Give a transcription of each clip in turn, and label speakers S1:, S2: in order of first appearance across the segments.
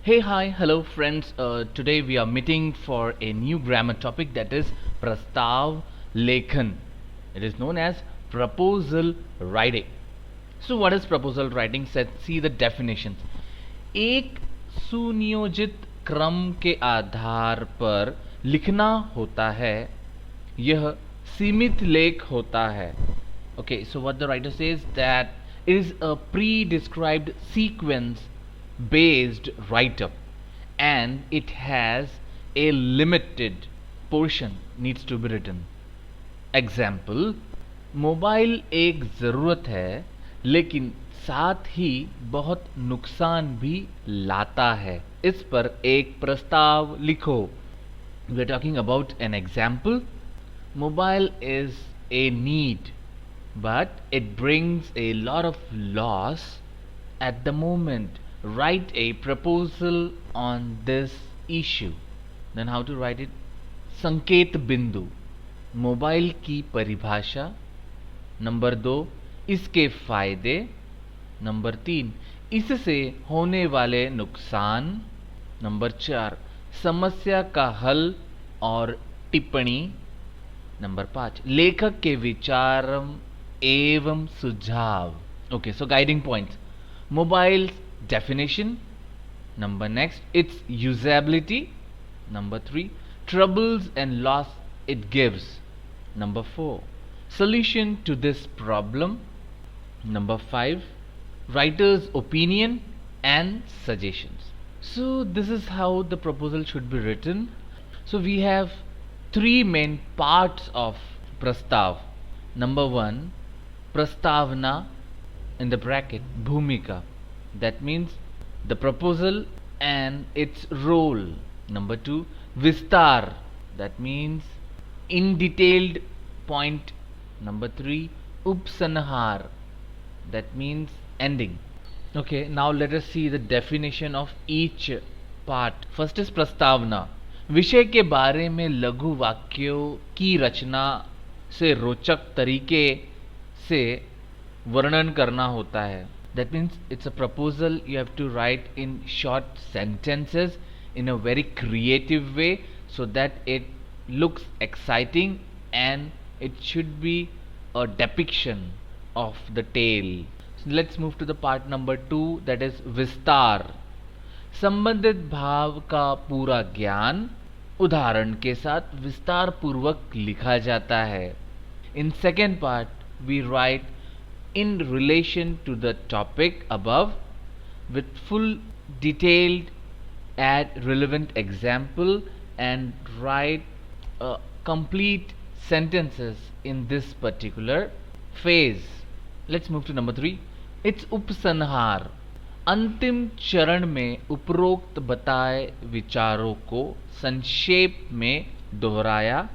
S1: Hey, hi, hello friends. Today we are meeting for a new grammar topic, that is Prastav Lekhan. It is known as proposal writing. So what is proposal writing? Let's see the definitions. एक सुनियोजित क्रम के आधार पर लिखना होता है, यह सीमित लेख होता है. Okay, so what the writer says, that it is a pre-described sequence based write-up and it has a limited portion needs to be written. Example, mobile एक ज़रूरत है लेकिन साथ ही बहुत नुकसान भी लाता है, इस पर एक प्रस्ताव लिखो. We are talking about an example. Mobile is a need but it brings a lot of loss at the moment. Write a proposal on this issue. Then how to write it? संकेत बिंदु, mobile की परिभाषा. Number 2, इसके फायदे. Number 3, इससे होने वाले नुकसान. नंबर 4, समस्या का हल और टिप्पणी. नंबर 5, लेखक के विचार एवं सुझाव. Okay, so guiding points: mobile's definition. Number next, its usability. Number 3, troubles and loss it gives. Number 4, solution to this problem. Number 5, writer's opinion and suggestions. So this is how the proposal should be written. So we have three main parts of prastav. Number 1, prastavna, in the bracket bhumika, that means the proposal and its role. Number 2, vistar, that means in detailed point. Number 3, upsanhar, that means ending. Okay, now let us see the definition of each part. First is prastavna. विषय के बारे में लघु वाक्यों की रचना से रोचक तरीके से वर्णन करना होता है. That means it's a proposal you have to write in short sentences in a very creative way so that it looks exciting and it should be a depiction of the tale. So let's move to the part number 2, that is विस्तार. संबंधित भाव का पूरा ज्ञान उदाहरण के साथ विस्तार पूर्वक लिखा जाता है. In second part, we write in relation to the topic above with full detailed, add relevant example and write complete sentences in this particular phase. Let's move to number 3. It's उपसंहार. अंतिम चरण में उपरोक्त बताए विचारों को संक्षेप में दोहराया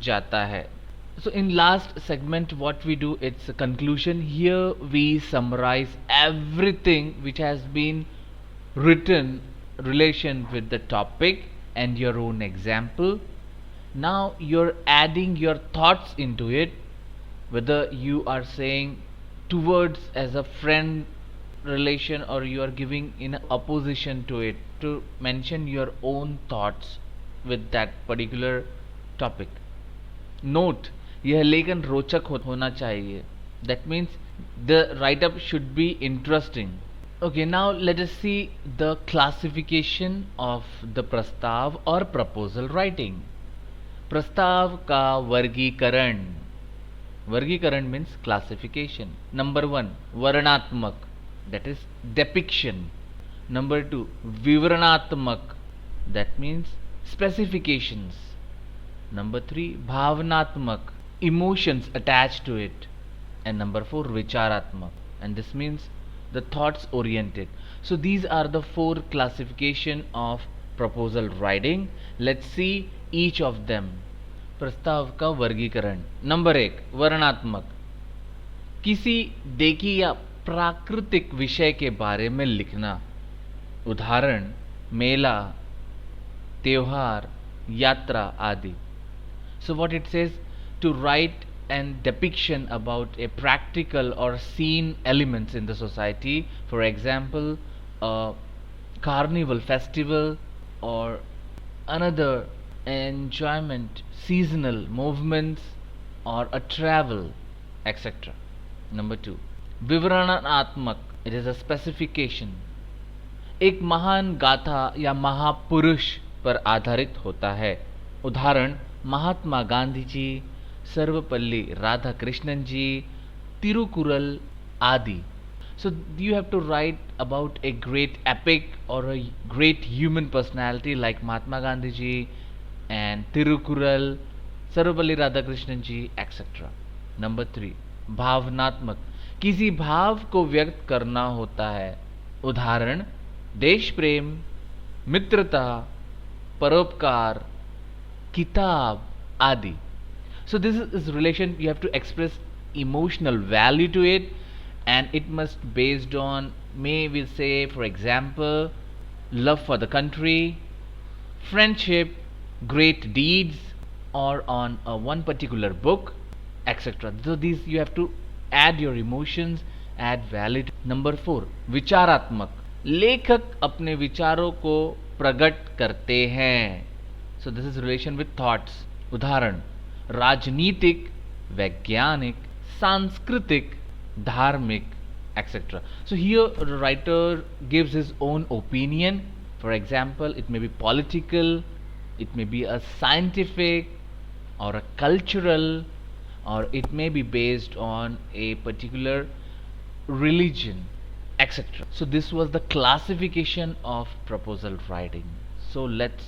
S1: जाता है. So in last segment what we do, it's a conclusion. Here we summarize everything which has been written relation with the topic and your own example. Now you're adding your thoughts into it, whether you are saying towards as a friend relation or you are giving in opposition to it, to mention your own thoughts with that particular topic. Note, यह लेखन रोचक होना चाहिए. That means the write-up should be interesting. Okay, now let us see the classification of the प्रस्ताव और proposal writing. प्रस्ताव का वर्गीकरण. वर्गीकरण means classification. Number 1, वर्णनात्मक, that is depiction. Number 2, विवरणात्मक, that means specifications. Number 3, भावनात्मक, emotions attached to it. And number 4, vicharatmak, and this means the thoughts oriented. So these are the 4 classification of proposal writing. Let's see each of them. प्रस्ताव का वर्गीकरण. Number 1, वर्णनात्मक. किसी देखी या प्राकृतिक विषय के बारे में लिखना. उदाहरण, मेला, त्योहार, यात्रा आदि. So what it says, to write an depiction about a practical or scene elements in the society. For example, a carnival festival or another enjoyment, seasonal movements or a travel, etc. Number 2, विवरणात्मक, it is a specification, एक महान गाथा या महापुरुष पर आधारित होता है. उदाहरण महात्मा गांधी जी, सर्वपल्ली राधाकृष्णन जी, तिरुकुरल आदि. So you have to write about a great epic or a great human personality like Mahatma Gandhi ji and Tirukural, Sarvapalli Radhakrishnan ji, etc. Number 3, भावनात्मक, किसी भाव को व्यक्त करना होता है. उदाहरण देश प्रेम, मित्रता, परोपकार, किताब आदि. So this is relation, you have to express emotional value to it, and it must based on, may we say, for example, love for the country, friendship, great deeds, or on one particular book, etc. So these you have to add your emotions, add value. Number 4, विचारात्मक, लेखक अपने विचारों को प्रकट करते हैं. So this is relation with thoughts. उदाहरण राजनीतिक, वैज्ञानिक, सांस्कृतिक, धार्मिक, etc. So here the writer gives his own opinion. For example, it may be political, it may be a scientific or a cultural, or it may be based on a particular religion, etc. So this was the classification of proposal writing. So let's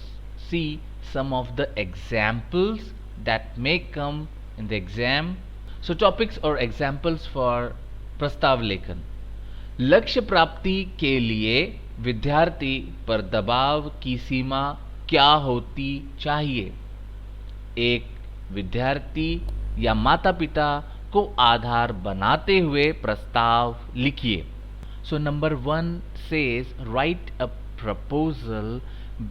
S1: see some of the examples that may come in the exam. So topics or examples for प्रस्ताव लेखन. लक्ष्य प्राप्ति के लिए विद्यार्थी पर दबाव की सीमा क्या होती चाहिए? एक विद्यार्थी या माता पिता को आधार बनाते हुए प्रस्ताव लिखिए. So number 1 says write a proposal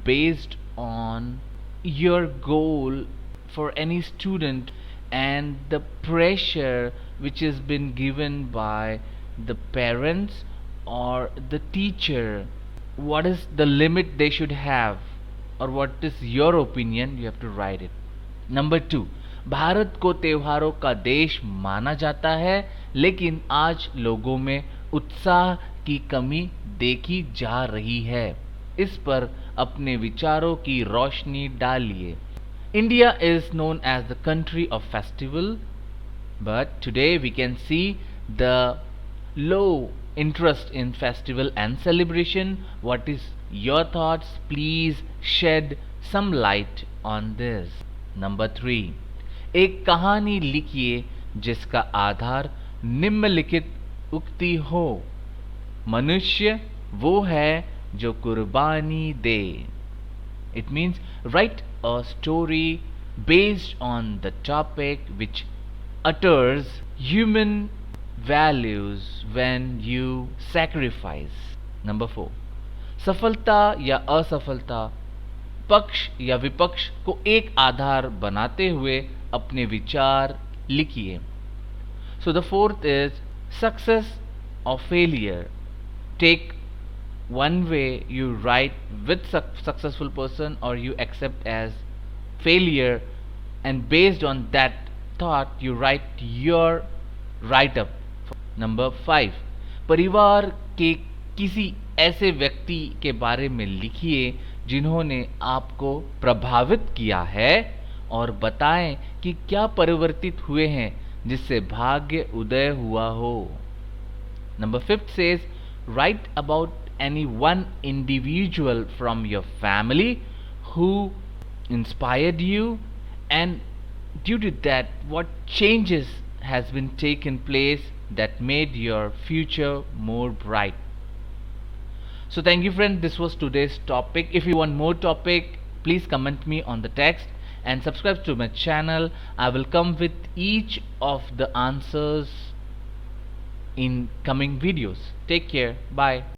S1: based on your goal for any student and the pressure which has been given by the parents or the teacher. What is the limit they should have, or what is your opinion? You have to write it. Number 2, Bharat को त्योहारों का देश माना जाता है, लेकिन आज लोगों में उत्साह की कमी देखी जा रही है. इस पर अपने विचारों की रोशनी डालिए. India is known as the country of festival, but today we can see the low interest in festival and celebration. What is your thoughts? Please shed some light on this. Number 3, एक कहानी लिखिए जिसका आधार निम्नलिखित उक्ति हो. मनुष्य वो है जो कुर्बानी दे. It means write a story based on the topic which utters human values when you sacrifice. Number 4, सफलता या असफलता, पक्ष या विपक्ष को एक आधार बनाते हुए अपने विचार लिखिए. So the 4th is success or failure. Take one way you write with successful person or you accept as failure, and based on that thought you write your write up. Number 5, परिवार के किसी ऐसे व्यक्ति के बारे में लिखिए जिन्होंने आपको प्रभावित किया है और बताएं कि क्या परिवर्तित हुए हैं जिससे भाग्य उदय हुआ हो. Number 5 says write about any one individual from your family who inspired you, and due to that what changes has been taken place that made your future more bright. So thank you friends, this was today's topic. If you want more topic, please comment me on the text and subscribe to my channel. I will come with each of the answers in coming videos. Take care. Bye.